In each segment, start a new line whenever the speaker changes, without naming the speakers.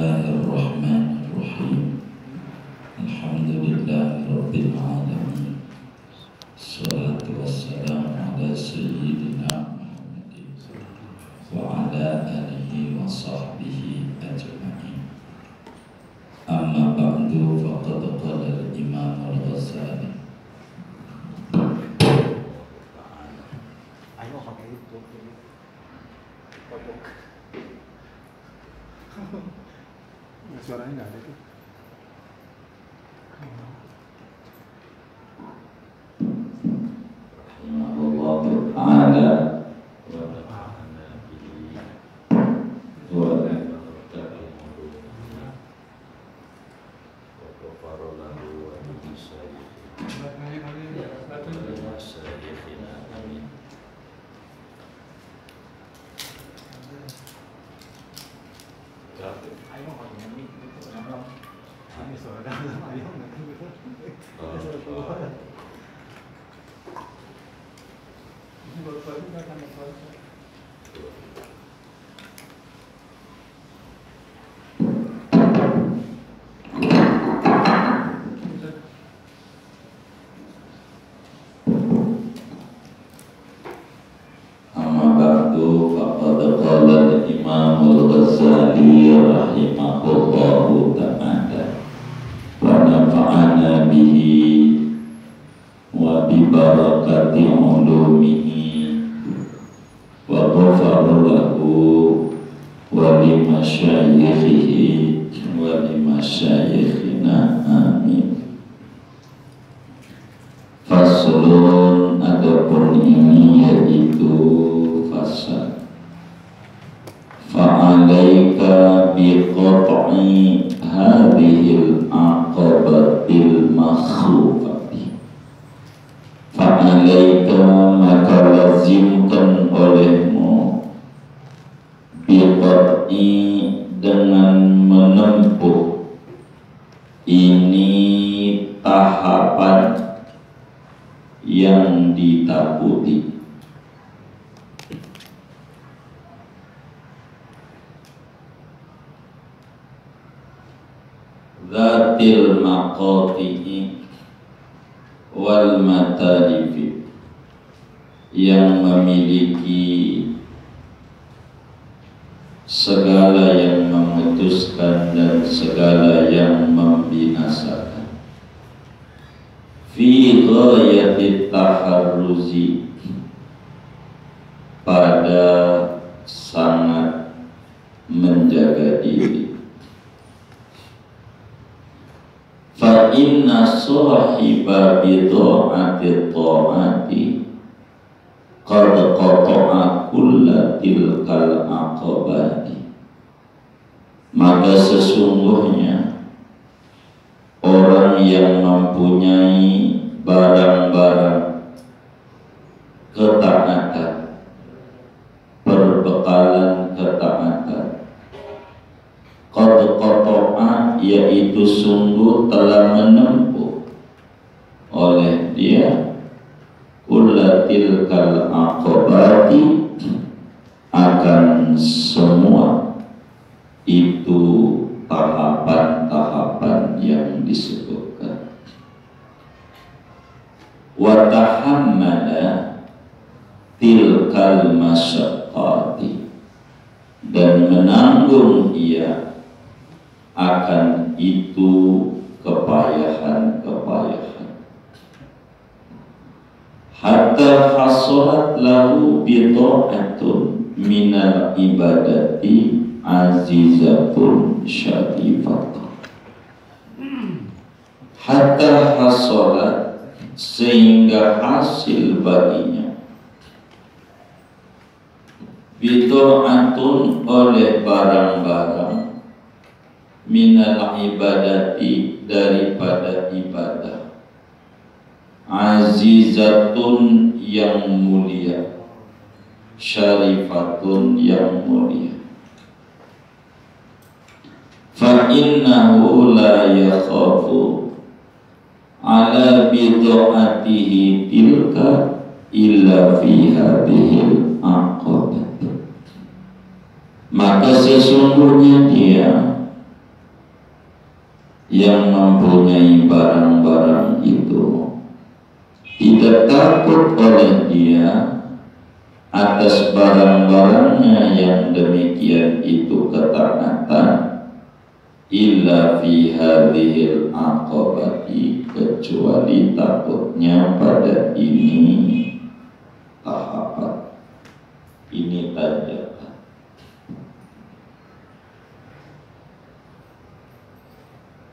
Bismillahirrahmanirrahim. Alhamdulillahirabbil alamin. Shalatu wassalamu ala sayyidina Muhammadin wa ala alihi wa sahbihi ajma'in. Amma ba'du, faqad qala al-Imam al-Ghazali
suaranya nggak ada tuh.
Allah Ta'ala rahimahullahu ta'ala wa nafa'ana bihi wa bi barakati ulumihi wa ghafara lahu wa li masyayikhihi wa li masyayikhina amin. Faslun, adapun ini yaitu fasal fa'alaika biqat'i hadhil aqabatil makhlufati. Fa'alaika, maka lazimkan olehmu, biqat'i, dengan menempuh ini tahapan yang ditakuti. Zatil maqati'i wal matarifi, yang memiliki segala yang memutuskan dan segala yang membinasakan. Fi ghayatit taharruzi, pada sangat menjaga diri. Fa inna sahiba bid'ati ta'ati qad qata'a kulla tilkal aqabati. Maka sesungguhnya orang yang mempunyai barang-barang ketaatan, perbekalan ketaatan, qad qata'a, yaitu sungguh telah menempuh oleh dia kullatil kal aqabati, akan semua itu tahapan-tahapan yang disebutkan. Wa tahammala tilkal masyaqqati, dan menanggung ia akan itu kepayahan-kepayahan. Hatta hasolat lahu bid'atun minal ibadati azizatun syarifatun. Hatta hasolat, sehingga hasil baginya, bid'atun, oleh barang-barang, minal ibadati, daripada ibadah, azizatun, yang mulia, syarifatun, yang mulia. Fa innahu la yakhafu ala bid'atihi tilka illa fi hadhil aqabah. Maka sesungguhnya dia yang mempunyai barang-barang itu tidak takut oleh dia atas barang-barangnya yang demikian itu ketaatan, illa fi hadhil aqabati, kecuali takutnya pada ini tahapan, ini tanjakan.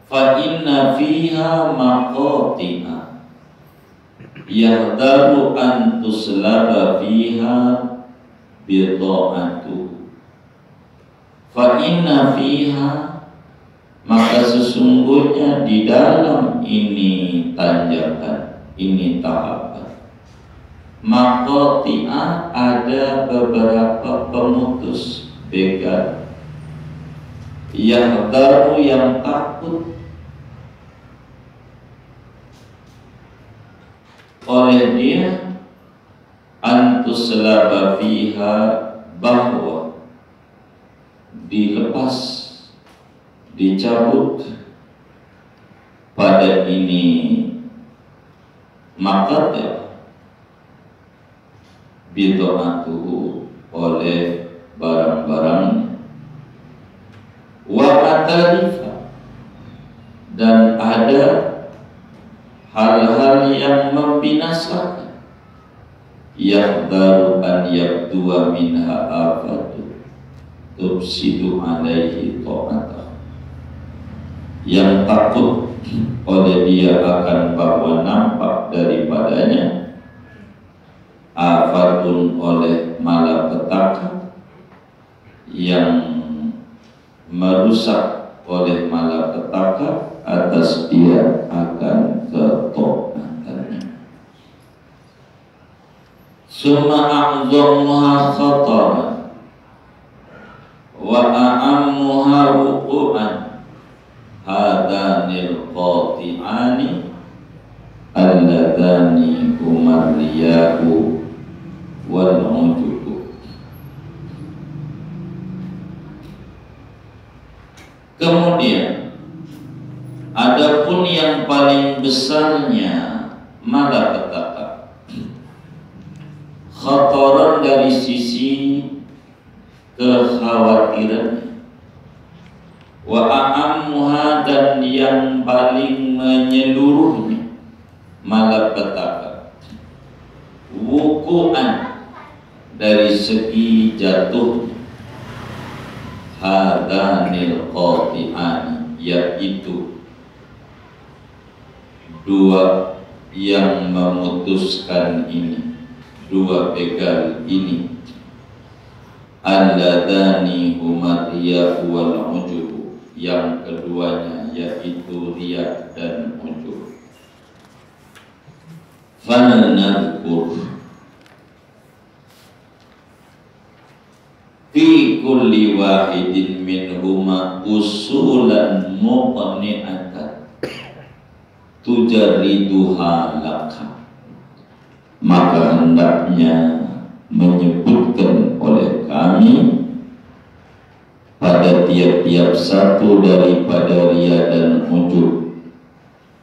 Fa inna fiha maqati'a yahdaru an tuslaba fiha bida'atu. Fa inna fiha, maka sesungguhnya di dalam ini tanjakan, ini tahapan, maqati'a, ada beberapa pemutus begal, yahdaru, yang takut oleh dia, antuslaba fiha, bahwa dilepas, dicabut pada ini maqat' bid'atuhu, oleh barang-barangnya, wa atalifa, dan ada hal-hal yang membinasakan, yahdaru an yabdua minha afatu tufsidu alaihi ta'atah, yang takut oleh dia akan bahwa nampak daripadanya afatun, oleh malapetaka, yang merusak oleh malapetaka atas dia akan ketaatannya. Summa a'zamuha khataran wa a'ammuha wuqu'an hadanil qati'ani alladhani humar riyahu wal ujubu. Kemudian adapun yang paling besarnya malapetaka, khataran, dari sisi kekhawatiran, wa a'ammuha, dan yang paling menyeluruhnya malapetaka, wuku'an, dari segi jatuhnya, hadanil qati'ani, yaitu dua yang memutuskan ini, dua begal ini, alladhani huma riya wal ujub, yang keduanya yaitu riya dan ujub. Fanadhkur fi kulli wahidin minhuma usulan muqni'atan tujarriduha laka, maka hendaknya menyebutkan oleh kami pada tiap-tiap satu daripada riya dan ujub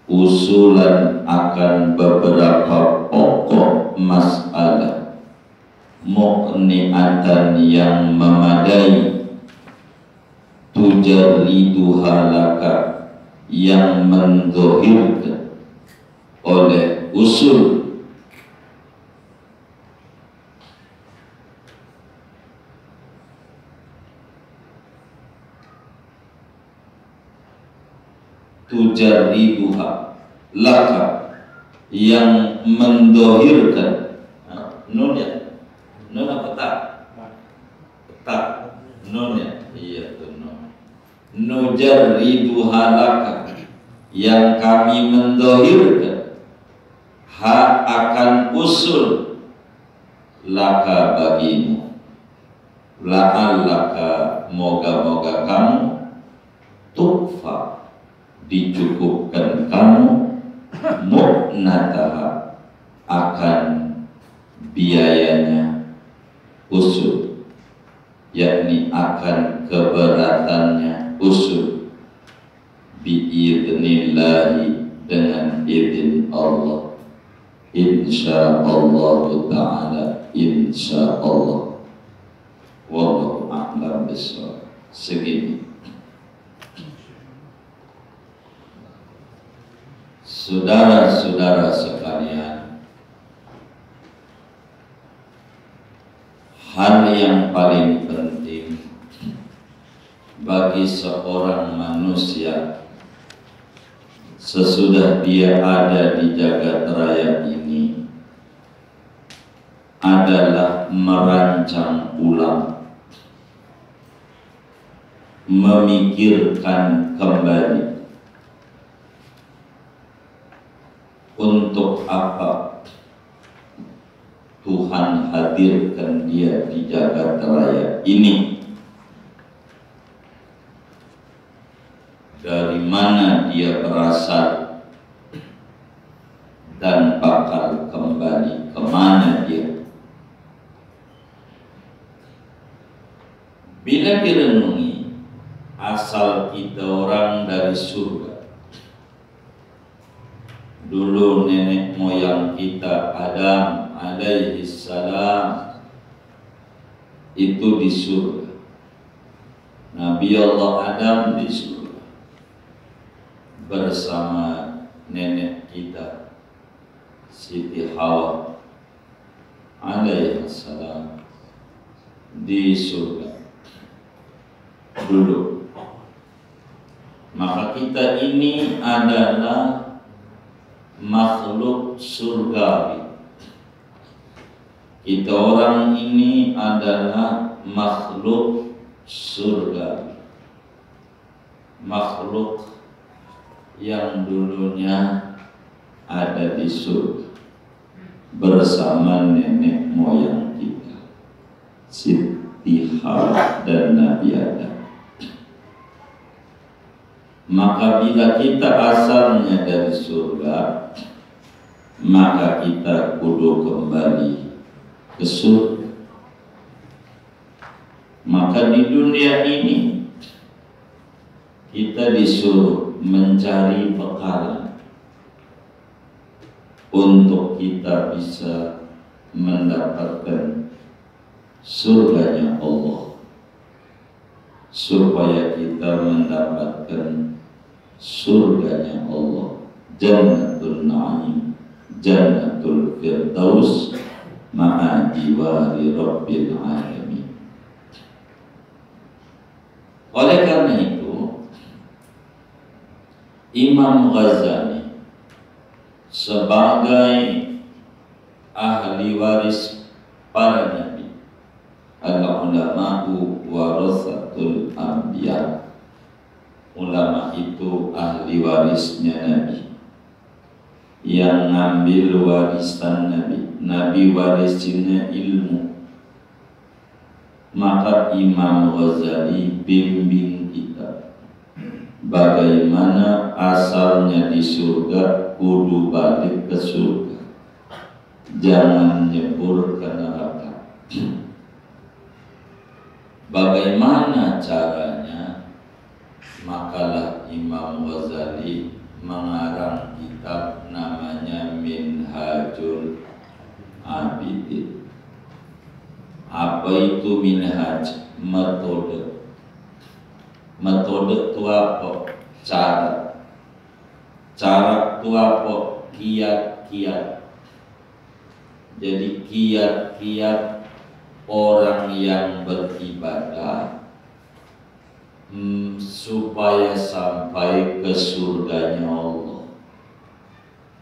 usulan, akan beberapa pokok masalah, muqni'atan, yang memadai, tujarriduha laka, yang menzohirkan oleh usul tujarriduha laka, yang mendohirkan. Nun ya, nun apa tak? Tak, nun ya, iya tuh nun. Nujarriduha laka, yang kami mendohirkan akan usul laka, bagimu, la'allaka, moga-moga kamu, tukfa, dicukupkan kamu, mu'nataha, akan biayanya usul, yakni akan keberatannya usul, biidnillahi, dengan izin Allah, insyaallah ta'ala, insyaallah. Wallahu a'lam bishawab. Segini. Saudara-saudara sekalian, hal yang paling penting bagi seorang manusia sesudah dia ada di jagat raya ini adalah merancang ulang, memikirkan kembali untuk apa Tuhan hadirkan dia di jagat raya ini, dari mana dia berasal dan bakal kembali kemana dia. Bila direnungi, asal kita orang dari surga. Dulu nenek moyang kita Adam alaihi salam itu di surga. Nabi Allah Adam di surga bersama nenek kita Siti Hawa alaihi salam di surga dulu. Maka kita ini adalah makhluk surgawi. Kita orang ini adalah makhluk surgawi, makhluk yang dulunya ada di surga bersama nenek moyang kita Siti Hawa dan Nabi Adam. Maka bila kita asalnya dari surga, maka kita kudu kembali ke surga. Maka di dunia ini kita disuruh mencari bekal untuk kita bisa mendapatkan surganya Allah, supaya kita mendapatkan surganya Allah, Jannatul Na'im, Jannatul Firdaus, ma'a jiwari Rabbil Alamin. Oleh karena itu, Imam Ghazali sebagai ahli waris para nabi, al-ulama'u warasatul anbiya, ulama itu ahli warisnya Nabi, yang ngambil warisan Nabi. Nabi warisnya ilmu. Maka Imam Ghazali bimbing kita bagaimana asalnya di surga, kudu balik ke surga, jangan nyebur ke neraka. Bagaimana caranya? Makalah Imam Ghazali mengarang kitab namanya Minhajul Abidin. Apa itu minhaj? Metode. Metode itu apa? Cara. Cara itu apa? Kiat-kiat. Jadi kiat-kiat orang yang beribadah supaya sampai ke surganya Allah.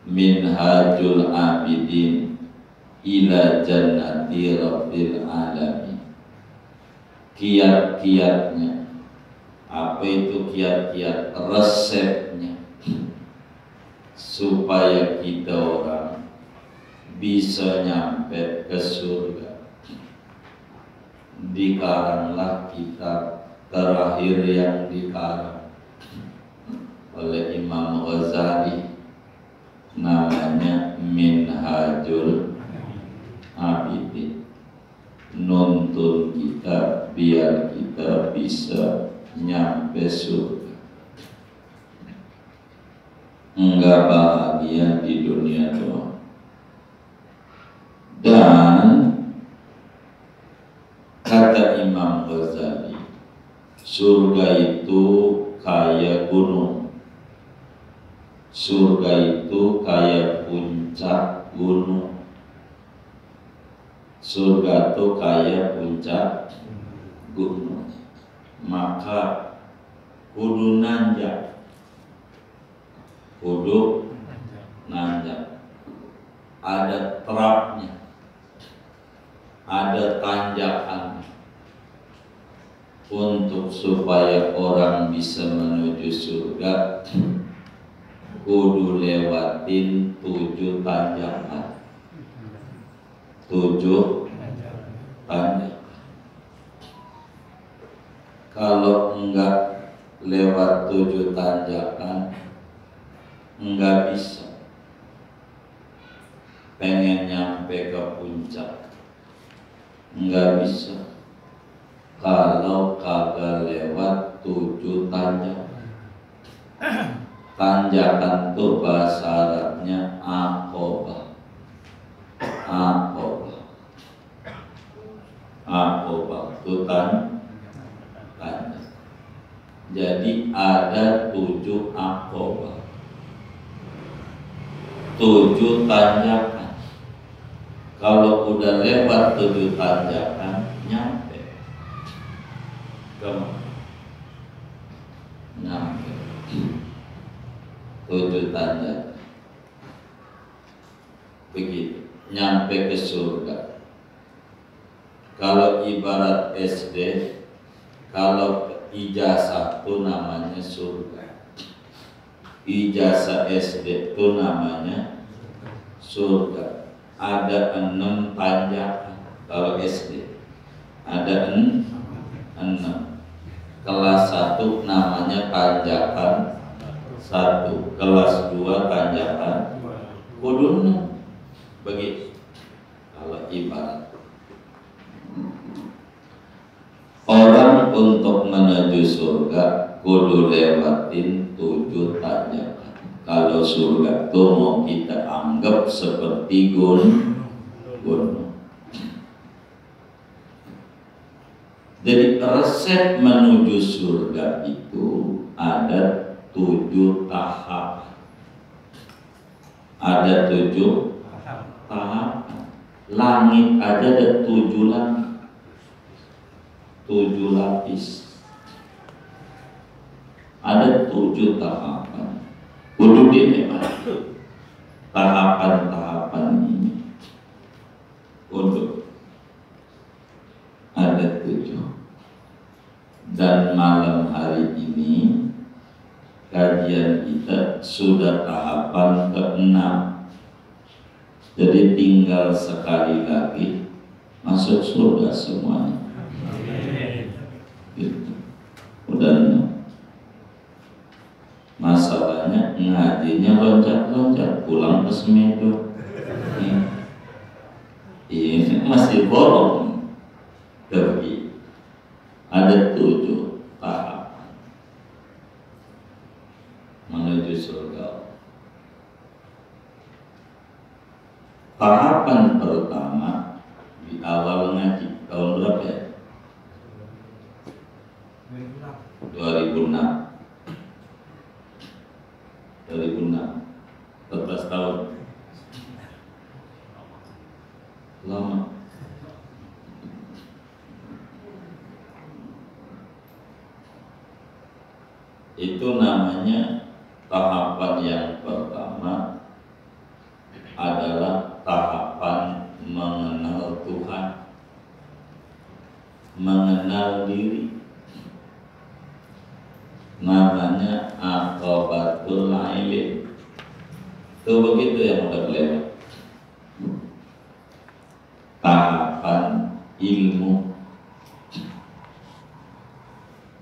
Minhajul Abidin ila jannati Rabbil Alamin. Kiat-kiatnya. Apa itu kiat-kiat? Resepnya, supaya kita orang bisa nyampe ke surga. Dikaranglah kitab terakhir yang dikarang oleh Imam Ghazali, namanya Minhajul Abidin, nuntun kita biar kita bisa nyampe surga. enggak bahagia di dunia doang. Dan kata Imam Ghazali, surga itu kayak gunung. Surga itu kayak puncak gunung. Surga itu kayak puncak gunung. Maka kudu nanjak. Kudu nanjak. Ada terapnya, ada tanjakan. Untuk supaya orang bisa menuju surga, kudu lewatin 7 tanjakan. 7 tanjakan. Kalau enggak lewat 7 tanjakan, enggak bisa. Pengen nyampe ke puncak, enggak bisa. Kalau kagak lewat 7 tanjakan. Tanjakan itu bahasa Arabnya aqobah. Aqobah. Aqobah itu tanjakan. Jadi ada 7 aqobah, 7 tanjakan. Kalau udah lewat 7 tanjakan, nyampe. Nyampe 7 tanjakan. Begitu, nyampe ke surga. Kalau ibarat SD, kalau ijazah itu namanya surga. Ijazah SD itu namanya surga. Ada 6 tanjakan kalau SD. Ada 6. Kelas 1 namanya tanjakan 1, kelas 2 tanjakan kudu 6. Begitu kalau ibarat. Orang untuk menuju surga kudu lewatin 7 tanjakan. Kalau surga itu mau kita anggap seperti gunung. Jadi resep menuju surga itu ada 7 tahap. Ada 7 tahap. Langit aja ada 7 langit, 7 lapis. Ada 7 tahapan. Kudu dinikmati tahapan-tahapan ini. Kudu ada 7. Dan malam hari ini kajian kita sudah tahapan ke-6. Jadi tinggal sekali lagi masuk surga semuanya. Gitu. Udah 6. Masalahnya ngajinya loncat-loncat pulang ke Semedo. Ini masih bolong. Tapi ada 7 tahapan menuju surga. Tahapan pertama di awal ngaji tahun berapa ya? 2006. 14 tahun. Lama. Itu namanya tahapan yang pertama adalah tahapan mengenal Tuhan, mengenal diri. Namanya aqobatul ilm. Itu begitu yang udah lewat. Tahapan ilmu,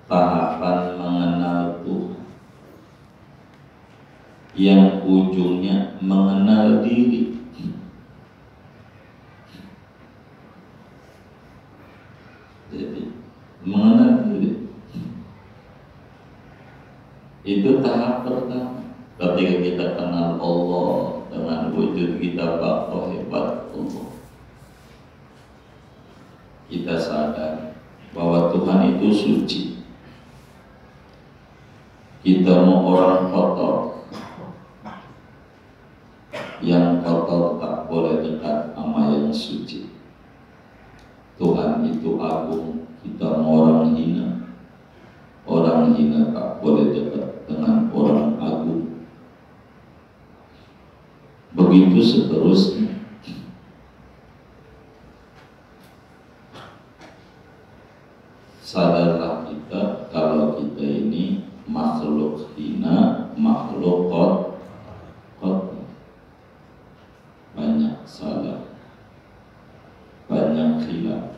tahapan mengenal Tuhan, yang ujungnya mengenal diri. Jadi mengenal diri itu tahap pertama. Ketika kita kenal Allah dengan wujud kita bahwa hebat Allah, kita sadar bahwa Tuhan itu suci. Kita mau orang kotor, yang kotor tak boleh dekat sama yang suci. Tuhan itu agung, kita mau orang hina, orang hina tak boleh dekat dengan orang agung. Begitu seterusnya. Sadarlah kita kalau kita ini makhluk hina, makhluk kotor, banyak salah, banyak khilaf.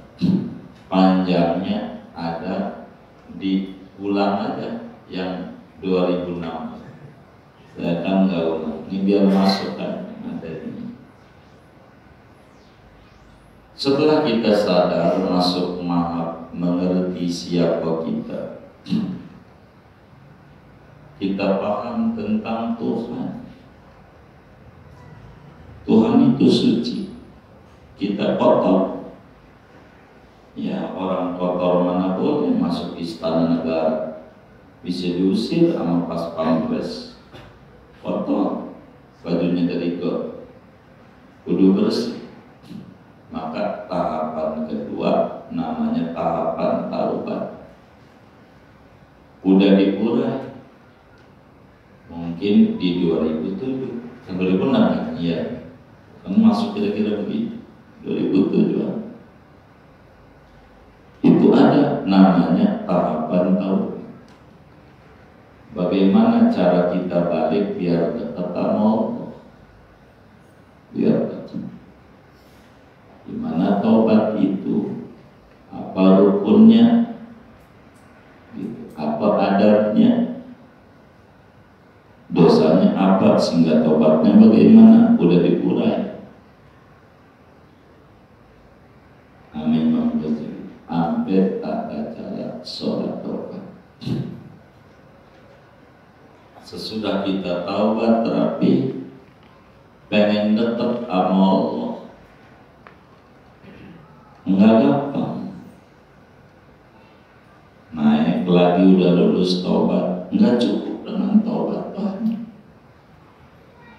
Panjangnya ada, diulang aja yang 2006. Saya kan nggak ulang, ini biar masuk kan materinya. Setelah kita sadar, masuk mahab, mengerti siapa kita, kita paham tentang Tuhan. Tuhan itu suci, kita kotor. Ya, orang kotor mana boleh masuk istana negara, bisa diusir sama pas pampres. Kotor, bajunya dari kudu bersih. Maka tahapan kedua namanya tahapan taubat. Udah diurai, mungkin di 2007, 2006 ya, kan masuk kira-kira begitu, 2007. Itu ada namanya tahapan taubat. Bagaimana cara kita balik biar dekat sama Allah? Biar dekat. Gimana taubat itu? Apa rukunnya? Gitu. Apa adabnya? Dosanya apa sehingga taubatnya bagaimana? Udah diurai. Amin. Sampai tata cara sholat taubat. Sesudah kita taubat terapi, pengen tetap sama Allah, enggak gampang. Naik lagi udah lulus taubat, enggak cukup dengan taubat banyak.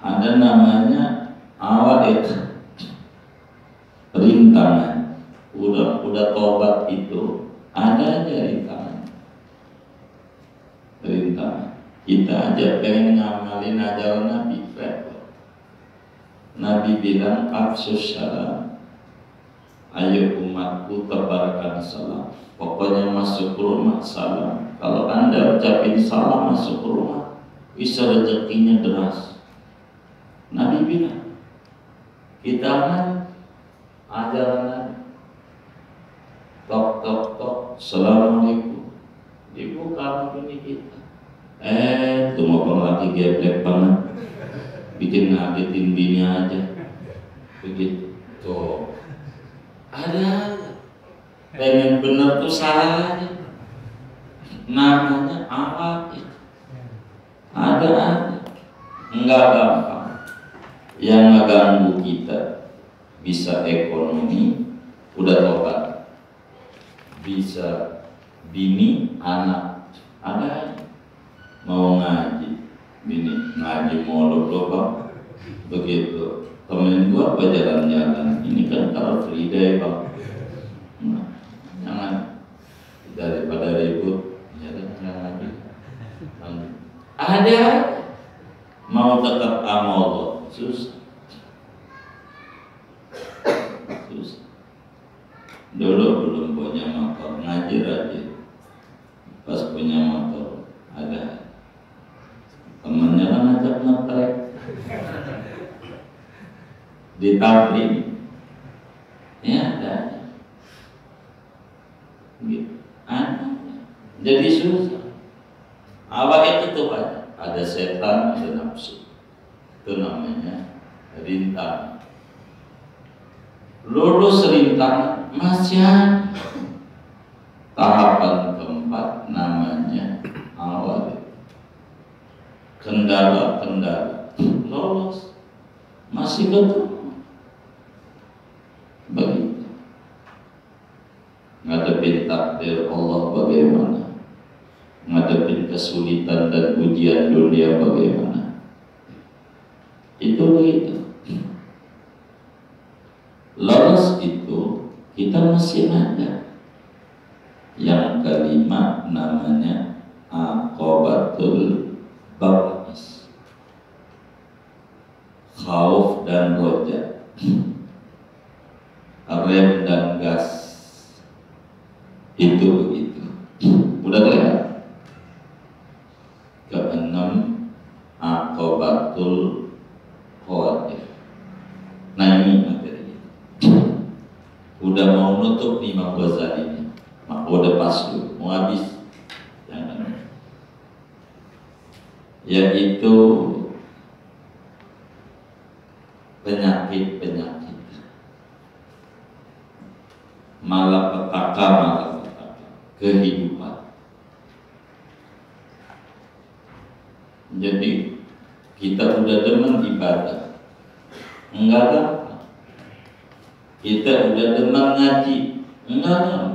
Ada namanya awaid, rintangan. Udah taubat itu ada aja rintangan. Kita aja pengen ngamalin ajaran Nabi, repot. Nabi bilang afsus salam, ayo umatku tebarkan salam. Pokoknya masuk rumah salam. Kalau Anda ucapin salam masuk rumah, bisa rezekinya deras. Nabi bilang, kita kan ajaran Nabi. Tok tok tok, assalamualaikum. Dibuka pintu kita. Tuh mau lagi geblek banget, bikin ngagetin bini aja, begitu. Tuh, ada pengen bener tuh salah aja. Namanya apa? Ada, enggak gampang. Yang ngeganggu kita bisa ekonomi, udah tobat, bisa bini, anak, ada. Mau ngaji, bini ngaji mulu loh bang, begitu. Temen gua apa jalan-jalan, ini kan Car Free Day bang. Nah, jangan daripada ribut, jangan lagi. Ada mau dekat sama Allah, susah. Dulu belum punya motor, ngaji rajin. Pas punya motor, ada temennya kan ngajak ngetrek di tablik, ya ada gitu. Jadi susah. Awalnya itu banyak, ada setan, ada nafsu, itu namanya rintang. Lulus rintang masih ada. Tahapan keempat namanya awal. Kendala mendarat, lolos, masih ketemu. Begitu. Ngadepin takdir Allah bagaimana? Ngadepin kesulitan dan ujian dunia bagaimana? Itu begitu. Lolos itu kita masih ada. Yang kelima namanya aqobatul baqis, khauf dan roja, rem dan gas. Itu begitu. Udah kelihatan. Keenam aqobatul khawatif. Nah ini materi. Udah mau nutup nih Imam Ghazali. Udah pas dulu, mau habis. Jangan. Yaitu penyakit-penyakit, malapetaka kehidupan. Jadi kita udah demen ibadah, enggak gampang. Kita udah demen ngaji, enggak gampang.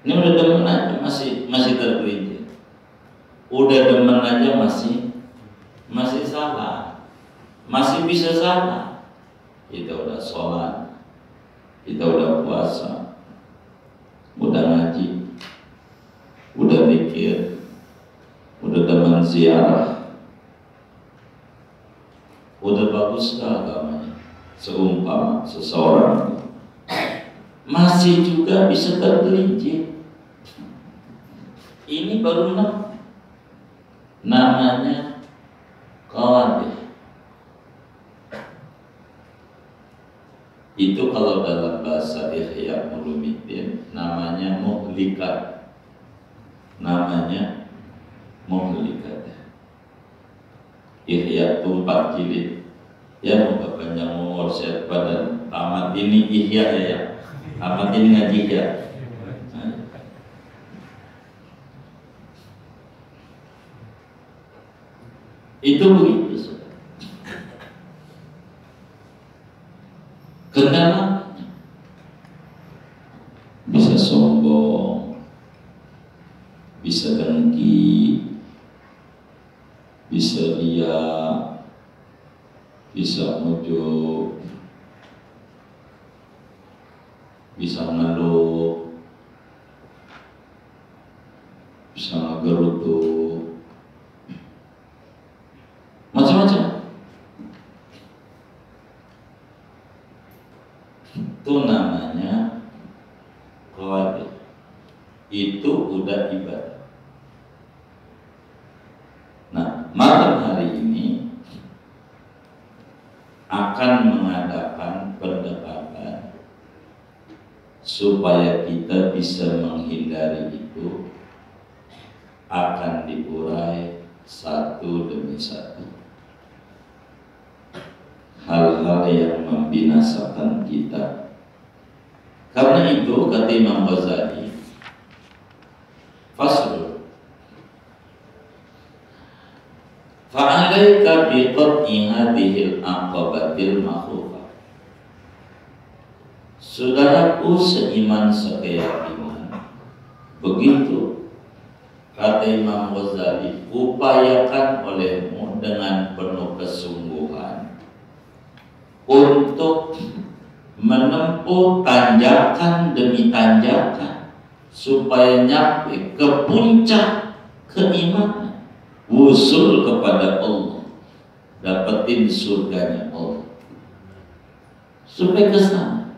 Ini udah demen aja masih tergelincir. Udah demen aja masih salah, masih bisa salah. Kita udah sholat, kita udah puasa, udah ngaji, udah zikir, udah demen ziarah, udah bagus agamanya. Seumpama seseorang masih juga bisa tergelincir. Ini baru namanya khawatir. Itu kalau dalam bahasa Ihya Ulumuddin namanya muhlikat. Namanya muhlikat. Ihya itu 4 jilid. Ya, moga panjang umur sehat badan. Tamat ini Ihya ya. Tamat ini ngaji ya. Itu begitu saudara. Kendalanya bisa sombong, bisa dengki, bisa riya, bisa ujub, bisa ngeluh, bisa ngegerutu, macam-macam. Itu namanya khawatir. Itu udah ibadah. Nah, malam hari ini akan mengadakan pendekatan supaya kita bisa menghindari itu, akan diurai satu demi satu hal-hal yang membinasakan kita. Karena itu kata Imam Ghazali, fasl fa'alaika biqat'i hadhil aqabatil makhufah. Saudaraku seiman sekeyakinan, begitu kata Imam Ghazali, upayakan olehmu dengan penuh kesungguhan untuk menempuh tanjakan demi tanjakan supaya nyampe ke puncak keimanan, wusul kepada Allah, dapetin surganya Allah, supaya ke sana.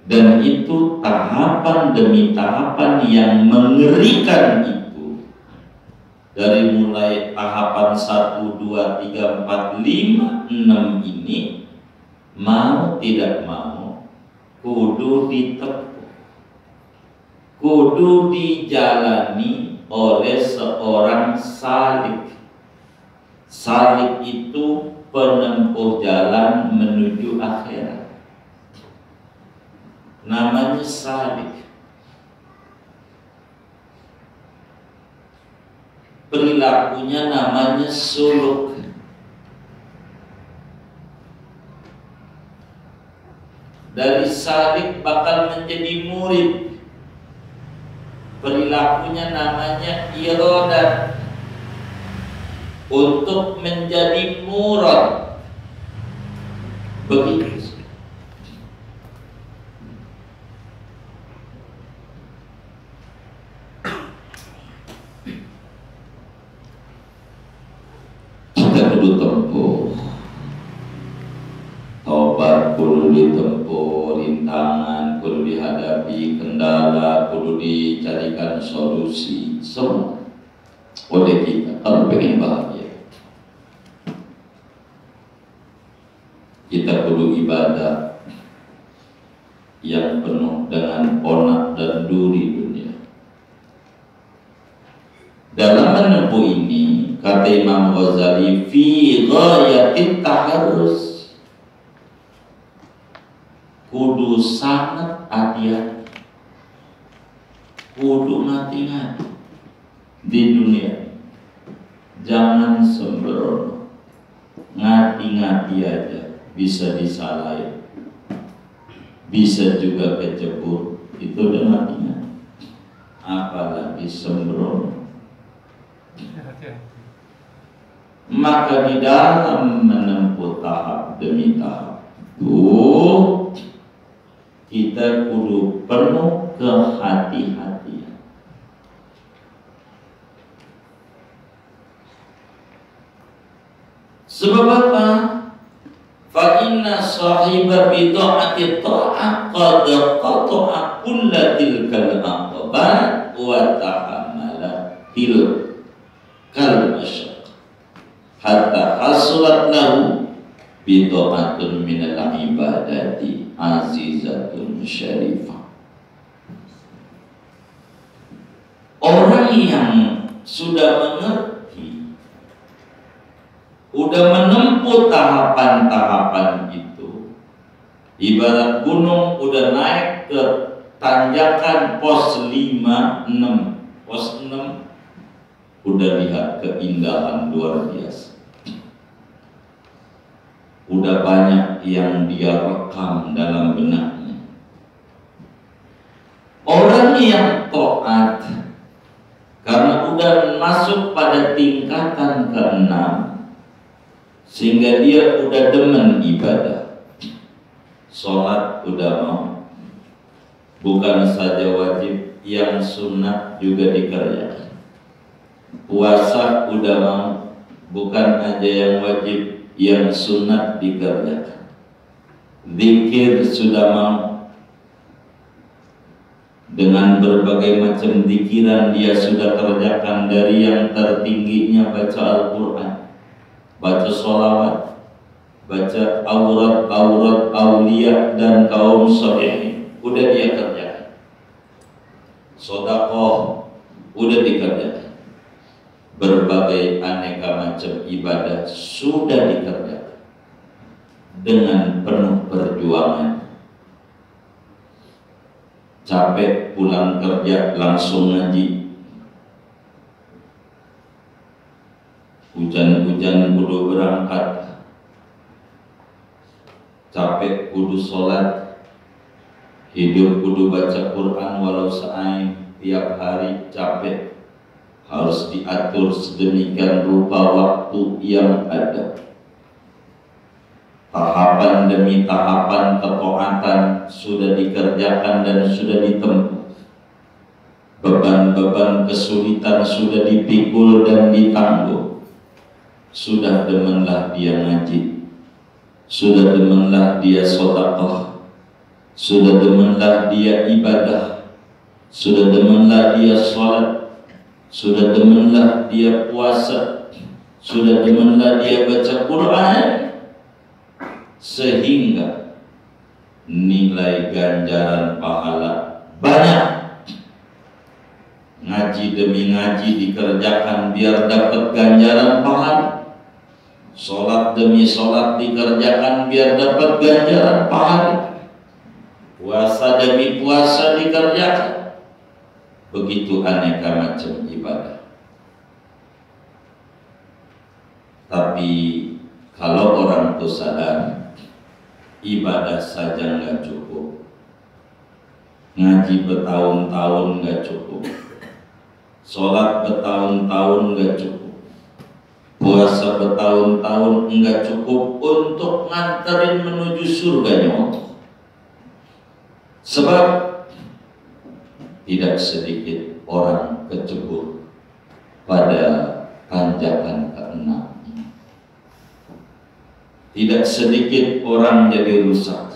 Dan itu tahapan demi tahapan yang mengerikan itu. Dari mulai tahapan 1, 2, 3, 4, 5, 6 ini, mau tidak mau kudu ditempuh, kudu dijalani oleh seorang salik. Salik itu penempuh jalan menuju akhirat. Namanya salik. perilakunya namanya suluk. Dari salik bakal menjadi murid, perilakunya namanya iradat. Untuk menjadi murad, begitu. Kita kudu tempuh, taubat kudu ditempuh, rintangan kudu dihadapi, kendala kudu dicarikan solusi, semua oleh kita. Kalau pengen bahagia, kita kudu ibadah yang penuh dengan onak dan duri dunia. Dalam menempuh ini, kata Imam Ghazali, fi ghayatit taharrus, kudu sangat hati-hati, kudu ngati-ngati di dunia. Jangan sembrono, ngati-ngati aja bisa disalahin, bisa juga kecebur, itu udah ngati-ngati, apalagi sembrono. Maka di dalam menempuh tahap demi tahap itu, kita kudu penuh kehati-hatian. Sebab apa? Fa inna sahiba bid'ati ta'ah qad qata'a kulla tilkal aqabat wa tahammala kal masyaqq hatta hasulat lahu bid'atun minal ibadati azizatun syarifah. Orang yang sudah mengerti, udah menempuh tahapan-tahapan itu, ibarat gunung udah naik ke tanjakan pos 5, 6, pos 6, udah lihat keindahan luar biasa. Udah banyak yang dia rekam dalam benaknya. Orang yang taat, karena udah masuk pada tingkatan ke-6, sehingga dia udah demen ibadah. Sholat udah mau, bukan saja wajib, yang sunnah juga dikerjakan. Puasa udah mau, bukan aja yang wajib, yang sunnah dikerjakan. Zikir sudah mau, dengan berbagai macam zikiran dia sudah kerjakan, dari yang tertingginya baca Al-Quran, baca sholawat, baca aurat aulia dan kaum salihin, udah dia kerjakan. Sedekah udah dikerjakan. Berbagai aneka macam ibadah sudah dikerjakan dengan penuh perjuangan. Capek pulang kerja langsung ngaji, hujan-hujan kudu berangkat, capek kudu sholat, hidup kudu baca Quran walau seain tiap hari, capek harus diatur sedemikian rupa waktu yang ada. Tahapan demi tahapan ketaatan sudah dikerjakan dan sudah ditempuh. Beban-beban kesulitan sudah dipikul dan ditanggung. Sudah demenlah dia ngaji, sudah demenlah dia sedekah, sudah demenlah dia ibadah, sudah demenlah dia sholat, sudah demenlah dia puasa, sudah demenlah dia baca Quran, sehingga nilai ganjaran pahala banyak. Ngaji demi ngaji dikerjakan biar dapat ganjaran pahala, sholat demi sholat dikerjakan biar dapat ganjaran pahala, puasa demi puasa dikerjakan. Begitu aneka macam ibadah. Tapi kalau orang itu sadar ibadah saja nggak cukup, ngaji bertahun-tahun nggak cukup, sholat bertahun-tahun nggak cukup, puasa bertahun-tahun nggak cukup untuk nganterin menuju surganya Allah. Sebab tidak sedikit orang kecebur pada tanjakan keenam. Tidak sedikit orang jadi rusak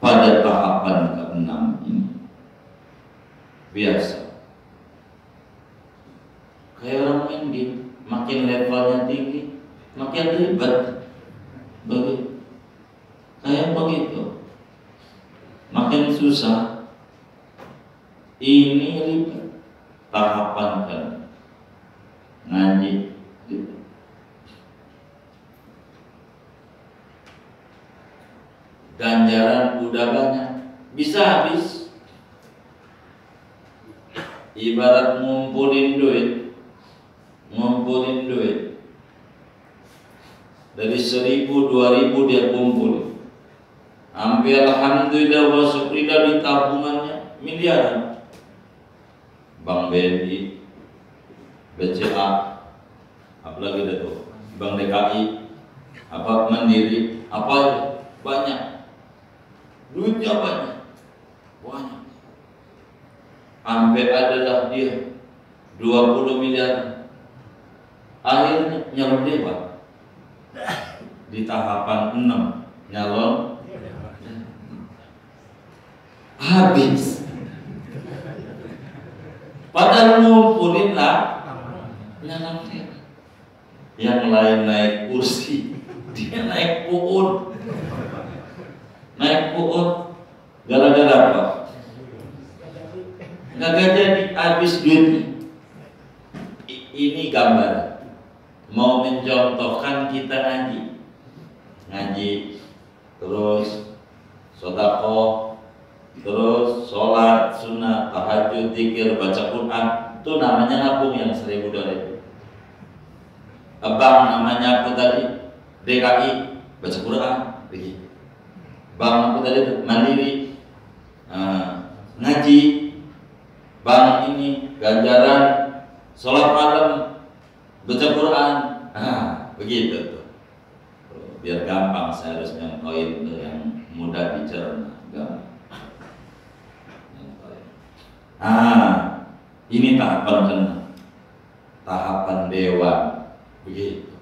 pada tahapan keenam ini. Biasa. Kayak orang main game, makin levelnya tinggi, makin ribet. Begitu. Kayak begitu. Makin susah. Ini ribet. Tahapan kan ngaji gitu. Ganjaran udah banyak, bisa habis. Ibarat ngumpulin duit dari 1.000, 2.000 dia kumpul, hampir alhamdulillah wa syukurillah di tabungannya miliaran. Bank BNI, BCA, apalagi itu, Bank DKI, apa Mandiri, apa banyak. Duitnya banyak. Sampai adalah dia 20 miliar. Akhirnya nyalon dewan di tahapan 6 nyalon habis. Padahal ngumpulin lah nyalon dewan. Yang lain naik kursi, dia naik puun. Naik puun gara-gara apa? Nggak jadi, habis duitnya. Ini gambar mau mencontohkan kita ngaji terus sedekah, terus sholat sunnah, tahajud, zikir, baca Quran, itu namanya nabung yang 1.000, 2.000. Bank namanya apa tadi? DKI, baca Quran, begitu. Bank apa tadi? Mandiri, ngaji. Bank ini ganjaran sholat malam, baca Quran, begitu tuh. Biar gampang saya harus nyontohin tuh yang mudah dicerna. Ini tahapan keenam, tahapan dewan, begitu.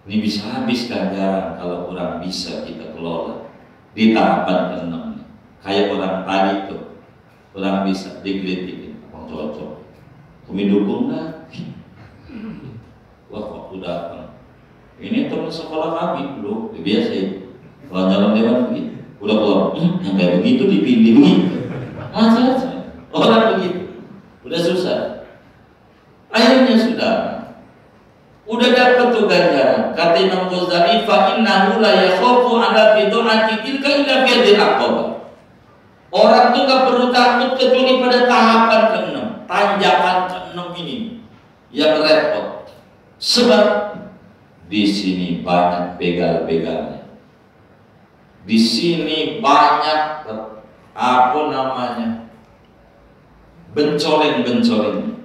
Ini bisa habis ganjaran kalau kurang bisa kita kelola di tahapan keenam. Kayak orang tadi tuh. Orang bisa digelitikin, apa cocok, kami dukung nggak? Wah, waktu datang, ini teman sekolah kami dulu, biasa itu. Kalau nyalon dewan begitu, udah keluar, yang kayak begitu dipilih begitu, macam-macam. Orang begitu, udah susah. Akhirnya udah dapat tuh ganjaran. Kata Imam Ghazali, fa innahu la yakhafu ala bid'ati tilka illa bi yadil aqaba. Orang tuh gak perlu takut kecuali pada tahapan ke-6, tanjakan ke-6 ini yang repot. Sebab di sini banyak begal-begalnya. Di sini banyak bencoleng-bencoleng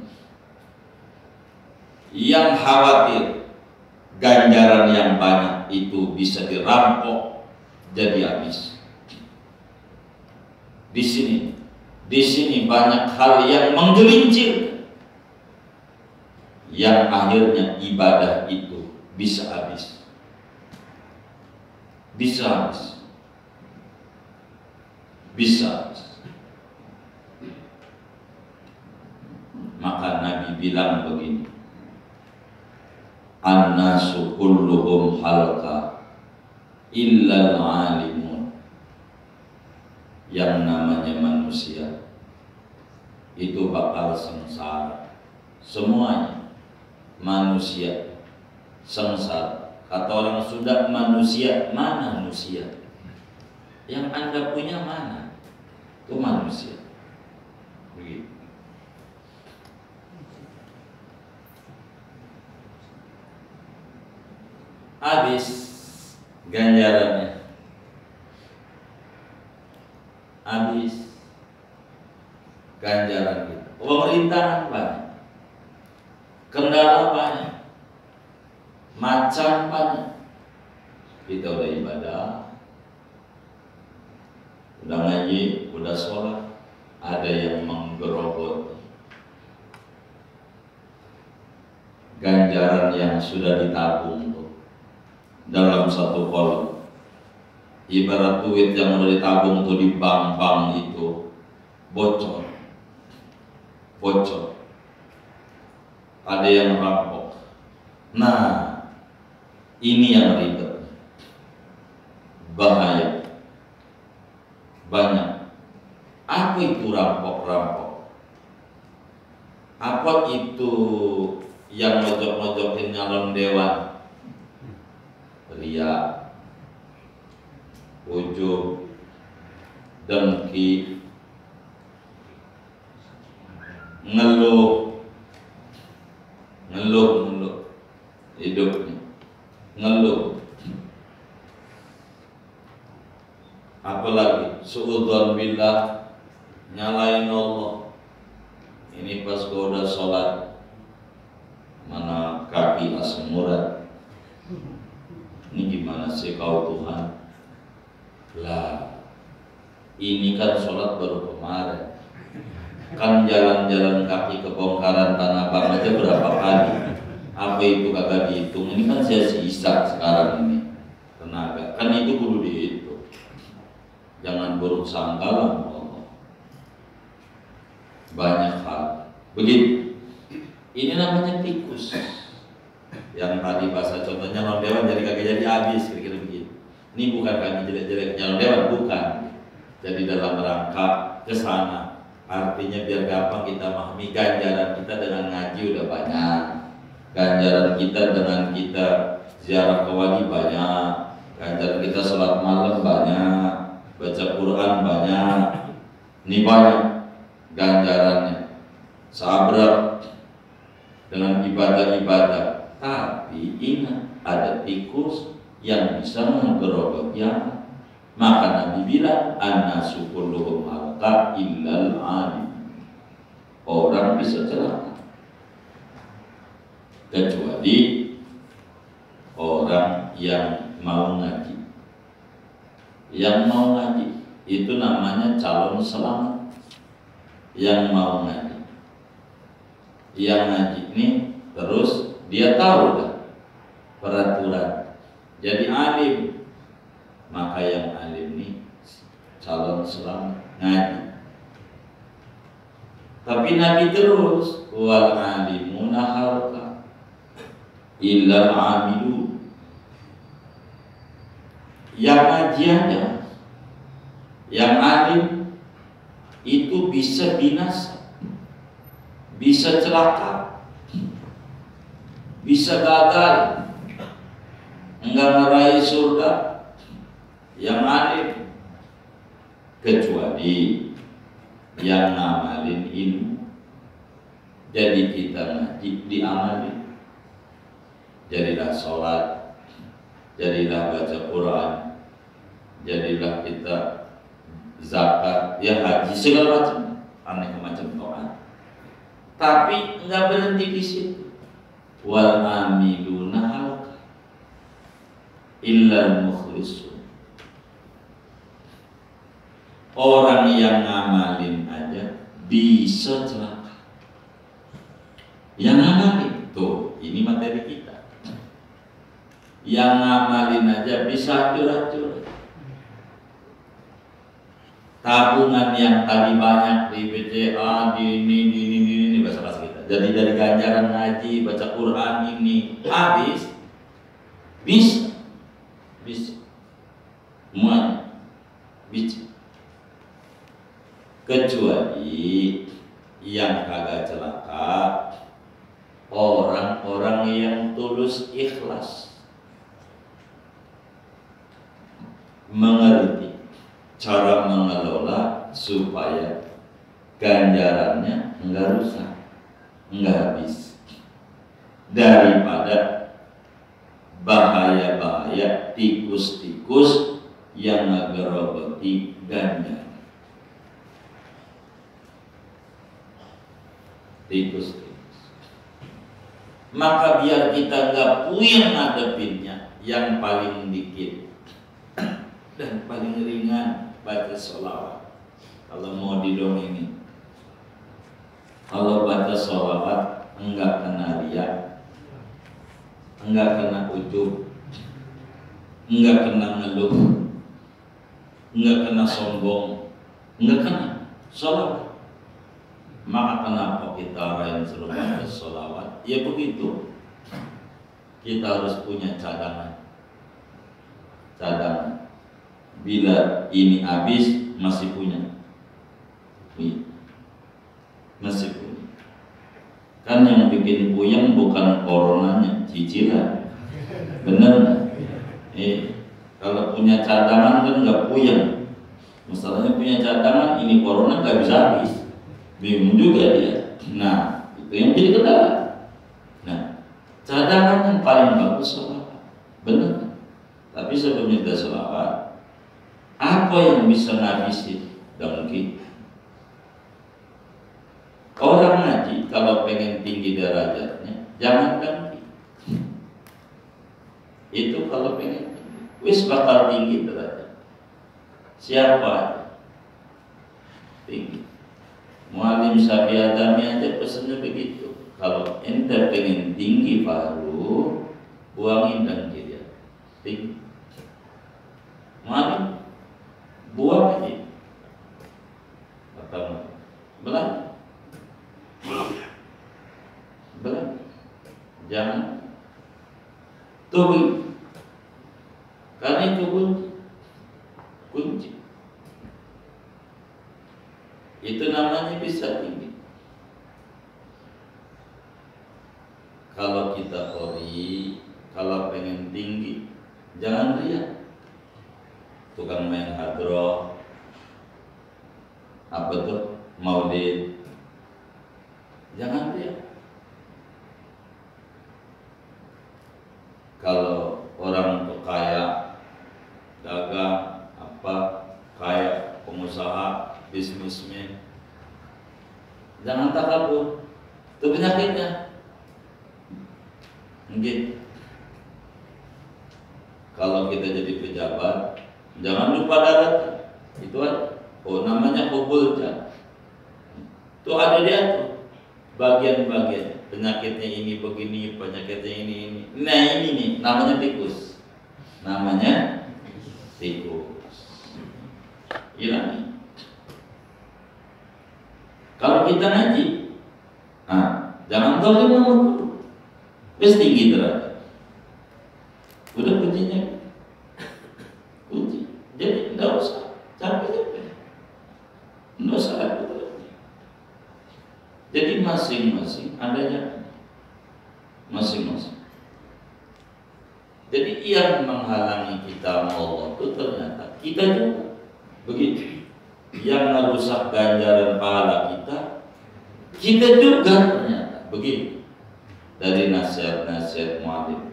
yang khawatir ganjaran yang banyak itu bisa dirampok jadi habis. Di sini banyak hal yang menggelincir, yang akhirnya ibadah itu bisa habis. Maka Nabi bilang begini, an-nasu kulluhum halqa illal alimun. Yang namanya manusia itu bakal sengsara. Semuanya manusia sengsara. Kata orang sudah manusia, mana manusia? Yang Anda punya mana? Itu manusia. Begitu. habis ganjarannya, habis ganjaran kita. Pemerintahan banyak, kendala banyak, macam banyak. Kita udah ibadah, udah ngaji, udah sholat, ada yang menggerogoti ganjaran yang sudah ditabung tuh dalam satu kolom. Ibarat duit yang udah ditabung tuh di bank-bank itu bocor, ada yang rampok. Nah, ini yang ribet, bahaya, banyak. Apa itu rampok? Apa itu yang ngojok-ngojokin nyalon dewan? Riya, ujub, dengki, ngeluh hidupnya, ngeluh. Apalagi suudzon billah, nyalain Allah. Ini pas gua udah sholat, mana kaki asam urat. Ini gimana sih kau Tuhan? Lah, ini kan sholat baru kemarin. Kan jalan-jalan kaki ke bongkaran Tanah Abang aja berapa kali? Apa itu kagak dihitung? Ini kan saya sisa sekarang ini tenaga. Kan itu kudu dihitung. Jangan buruk sangka lah Allah. Banyak hal. Begitu. Ini namanya tikus. Yang tadi bahasa contohnya nyalon dewan jadi kagak jadi habis, kira-kira begitu. Ini bukan kami jelek-jelek nyalon dewan, bukan. Jadi dalam rangka ke sana. Artinya biar gampang kita memahami, ganjaran kita dengan ngaji udah banyak, ganjaran kita dengan kita ziarah ke wali banyak, ganjaran kita sholat malam banyak, baca Quran banyak. Ini banyak ganjarannya, sabar dengan ibadah-ibadah. Tapi ingat, ada tikus yang bisa menggerogoti yang. Maka Nabi bilang, an-nasu kulluhum halqa illal alim. Orang bisa celaka kecuali orang yang mau ngaji. Yang mau ngaji itu namanya calon selamat. Yang mau ngaji, yang ngaji ini terus dia tahu dah peraturan, jadi alim. Maka yang alim ini calon selamat ngaji. Tapi Nabi terus, wal alimuna halqa illa amilu. Yang ngaji aja, yang alim itu bisa binasa, bisa celaka, bisa gagal, enggak meraih surga. Yang alim, kecuali yang ngamalin ilmu. Jadi kita ngaji diamalin. Jadilah sholat, jadilah baca Quran, jadilah kita zakat, ya haji, segala macam, aneh macam doa. Tapi nggak berhenti di situ. Wal amiluna halqa illal mukhlisun. Orang yang ngamalin aja bisa celaka. Yang ngamalin, tuh ini materi kita. Yang ngamalin aja bisa hancur-hancur. Tabungan yang tadi banyak di BCA, di ini bahasa kita. Jadi dari ganjaran ngaji, baca Quran ini habis, bisa, semuanya bisa. Kecuali yang kagak celaka orang-orang yang tulus ikhlas, mengerti cara mengelola supaya ganjarannya enggak rusak, enggak habis, daripada bahaya saya tikus-tikus yang ngegerogoti ganja. Tikus-tikus. Maka biar kita nggak puyeng ngadepinnya, yang paling dikit dan paling ringan baca sholawat. Kalau mau didongengin, kalau baca sholawat enggak kena riya, enggak kena ujub, enggak kena ngeluh, enggak kena sombong, enggak kena sholawat. Maka kenapa kita lain suruh baca sholawat? Ya begitu. Kita harus punya cadangan. Cadangan. Bila ini habis masih punya. Masih punya. Kan yang bikin puyeng bukan coronanya, cicilan. Bener nggak? Kalau punya cadangan kan nggak puyeng. Masalahnya punya cadangan, ini corona nggak bisa habis. Bingung juga dia. Nah, itu yang jadi kendala. Nah, cadangan yang paling bagus sholawat. Bener. Tapi sebelum kita sholawat, apa yang bisa ngabisin dongki? Orang ngaji kalau pengen tinggi derajatnya, jangan dongki. Itu kalau pengen tinggi, wis bakal tinggi derajat. Siapa? Tinggi. Mualim Syafi'i Adami aja pesannya begitu. Kalau ente pengen tinggi baru buangin dongki dia. Tinggi. Mualim buang aja. Pertama, belah. Jangan tuh, karena itu kunci. Itu namanya bisa tinggi. Kalau kita qori, kalau pengen tinggi, jangan riya. Tukang main hadroh, apa tuh, maulid, jangan riya. Kalau orang tuh kaya, dagang, apa, kaya, pengusaha, bisnismen, jangan takabur. Itu penyakitnya. Mungkin kalau kita jadi pejabat, jangan lupa darat. Itu aja. Oh, namanya hubulja. Itu ada dia tuh bagian-bagian. Penyakitnya ini begini, penyakitnya ini. Nah ini nih, namanya tikus. Namanya tikus. Iya. Kalau kita ngaji, jangan zalim nomor dulu. Wis tinggi derajat. Udah kuncinya. Kunci. Jadi tidak usah capek-capek. Tidak usah ragu. Jadi masing-masing adanya masing-masing. Jadi yang menghalangi kita Allah itu ternyata kita juga begitu. Yang merusak ganjaran pahala kita juga ternyata begitu. Dari nasihat-nasihat mualim.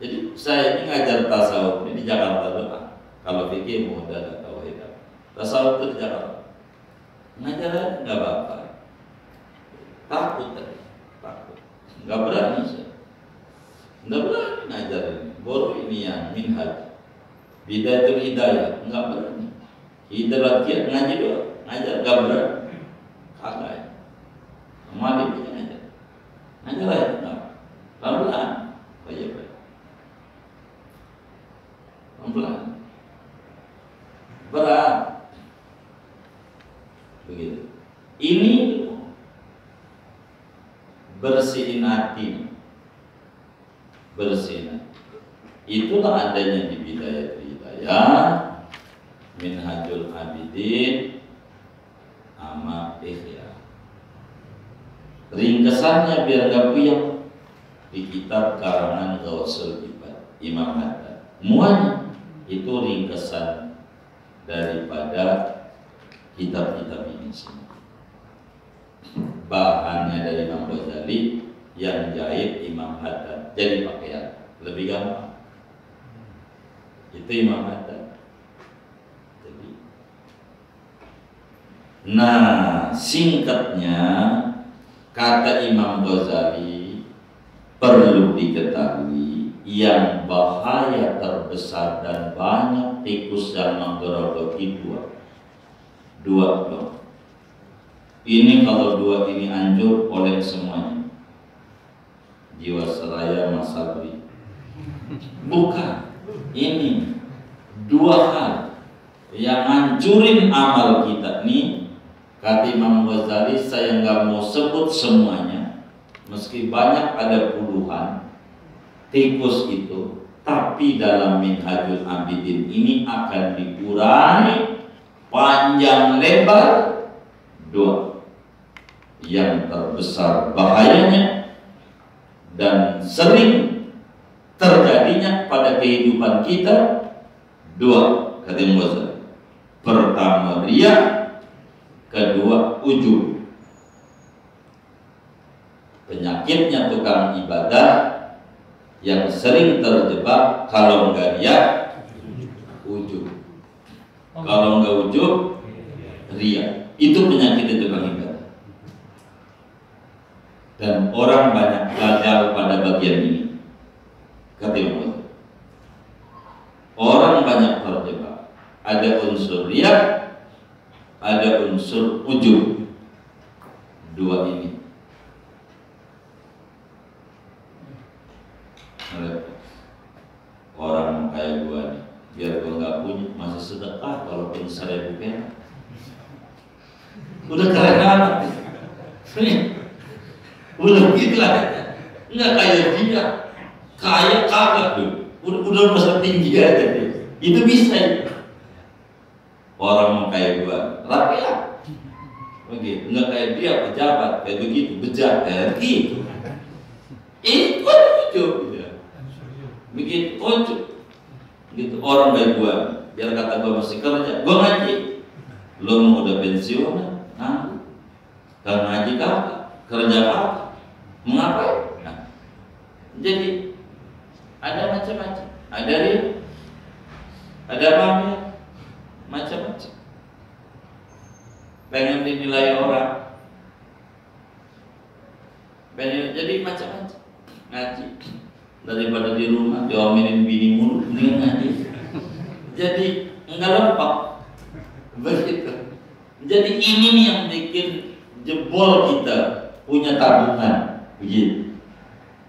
Jadi saya ini ngajar tasawuf ini di Jakarta doang. Kalau fikih mudah dan tauhid. Tasawuf itu di Jakarta. Ngajar nggak apa-apa. Takut tadi, takut. Nggak berani saya. Nggak berani ngajar ini. Baru ini yang minhaj. Bidayatul hidayah nggak berani. Hidayah ngaji doang, ngajar nggak berani. Kagak ya. Mualim punya ngajar. Ngajar aja nggak. Pelan-pelan. Baik. Pelan-pelan. Berat. Begitu. Ini bersihin hati, bersihin. Itulah adanya di Bidayah Minhajul Abidin sama Ihya. Ringkesannya biar gak puyeng di kitab karangan Ghausul Imam Haddad. Semuanya itu ringkesan daripada kitab-kitab ini semua. Bahannya dari Imam Ghazali, yang jahit Imam Haddad, jadi pakaian. lebih gampang. Itu Imam Haddad. Nah, singkatnya kata Imam Ghazali, perlu diketahui yang bahaya terbesar dan banyak tikus yang menggerogoti dua. Ini kalau dua ini hancur oleh semuanya. Jiwasraya, Mas Sabri. Bukan. Ini dua hal yang hancurin amal kita nih. Kata Imam Ghazali, saya nggak mau sebut semuanya, meski banyak ada puluhan tikus itu, tapi dalam Minhajul Abidin ini akan dikurangi panjang lebar dua. Yang terbesar bahayanya dan sering terjadinya pada kehidupan kita dua, kata Imam Ghazali. Pertama riya, kedua ujub. Penyakitnya tukang ibadah yang sering terjebak, kalau enggak riya, ujub. Kalau enggak ujub, riya. Itu penyakit tukang ibadah. Dan orang banyak gagal pada bagian ini. Kata Imam, orang banyak terjebak. Ada unsur riya, ada unsur ujub. Dua ini. Orang kayak gua nih, biar gua nggak punya, masih sedekah walaupun 1.000 perak. Udah keren banget. Udah gila. Nggak kayak dia. Kayak kagak tuh. Udah masa tinggi aja deh. Itu bisa ya. Orang mau kayak gua, rakyat, begitu, nggak kayak dia pejabat, kayak begitu, bejat, kayak gitu. Itu ujub, ya. Begitu ujub, gitu. Orang kayak gua, biar kata gua masih kerja, gua ngaji, lo mau udah pensiun, nah, kalau ngaji kakak, kerja kakak, mengapain? Nah, jadi ada macam-macam, ada ria, ada pamer, macam-macam. Pengen dinilai orang, pengen jadi macam-macam. Ngaji daripada di rumah diomelin bini mulu, mendingan ngaji. Jadi enggak lompat begitu. Jadi ini nih yang bikin jebol kita punya tabungan, begitu.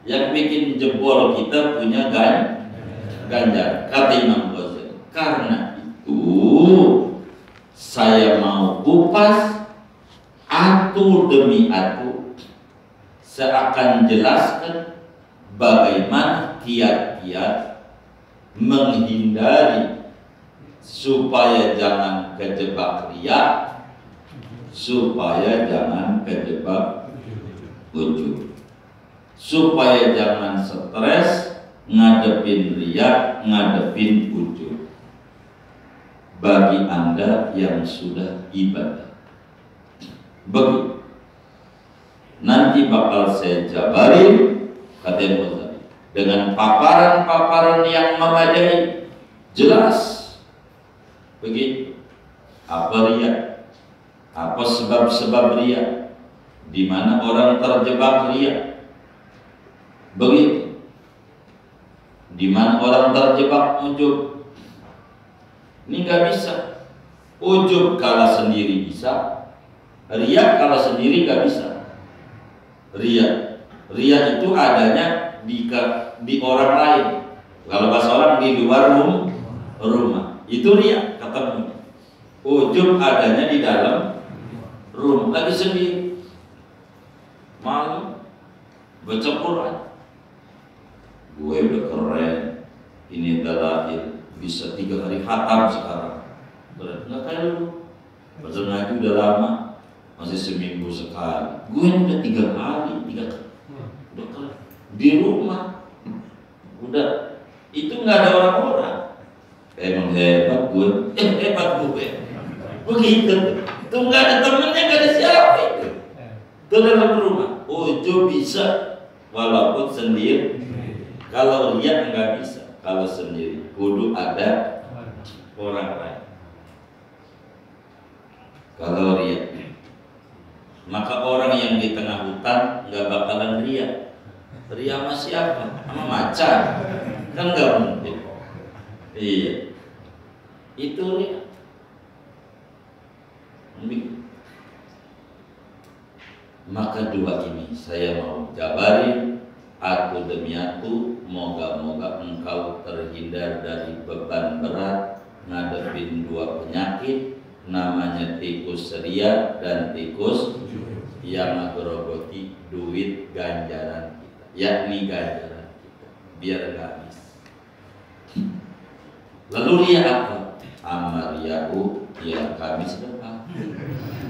Yang bikin jebol kita punya ganjar. Kata Imam Ghazali, karena saya mau kupas atu demi atu, saya akan jelaskan bagaimana kiat-kiat menghindari supaya jangan kejebak riya, supaya jangan kejebak ujub, supaya jangan stres ngadepin riya, ngadepin ujub. Bagi Anda yang sudah ibadah, begitu nanti bakal saya jabarin, kata Imam Ghazali, dengan paparan-paparan yang memadai, jelas. Begitu. Apa riya? Apa sebab-sebab riya? Di mana orang terjebak riya? Begitu. Di mana orang terjebak ujub? Ini nggak bisa. Ujub kalah sendiri bisa, riya kalah sendiri nggak bisa. Riya itu adanya di orang lain. Kalau bahasa orang di luar rumah, itu riya ketemu. Ujub adanya di dalam rumah, lagi sendiri, malu, baca Quran. Gue udah keren, ini dalail, bisa 3 hari khatam sekarang. Nggak kayak lu, baca ngaji udah lama, masih seminggu sekali. Gue udah 3 hari, udah keren. Di rumah, udah, itu nggak ada orang-orang. Emang hebat gue, hebat gue. Begitu, tuh nggak ada temennya, nggak ada siapa itu. Tuh dalam rumah, ujub bisa, walaupun sendiri. Kalau riya nggak bisa, kalau sendiri kudu ada orang lain. Kalau riya, maka orang yang di tengah hutan nggak bakalan riya. Riya sama siapa? Sama macan, kan nggak mungkin. Iya, itu riya. Maka dua ini saya mau jabarin atu demi atu, moga-moga engkau terhindar dari beban berat ngadepin dua penyakit, namanya tikus ria dan tikus yang ngegerogoti duit ganjaran kita, yakni ganjaran kita, biar nggak habis. Lalu ria apa? Amariyahu ya Kamis depan.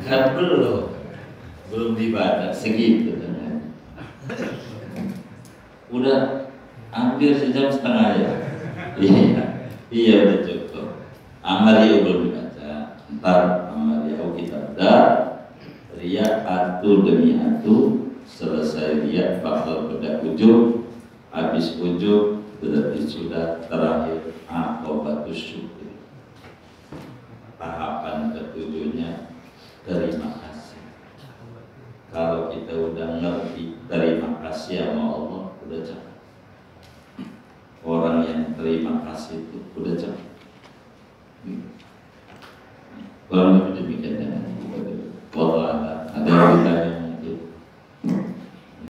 Kan belum dibaca segitu kan. Udah hampir sejam setengah ya. Iya udah cukup. Amariyahu belum dibaca. Ntar Amariyahu kita udah ria atu demi atu, selesai ria bakal pada ujung. Habis ujung berarti sudah terakhir akobatus syukur. Tahapan ketujuhnya terima kasih. Kalau kita udah ngerti terima kasih sama Allah, udah cukup. Orang yang terima kasih itu udah cukup. Kurang lebih demikian.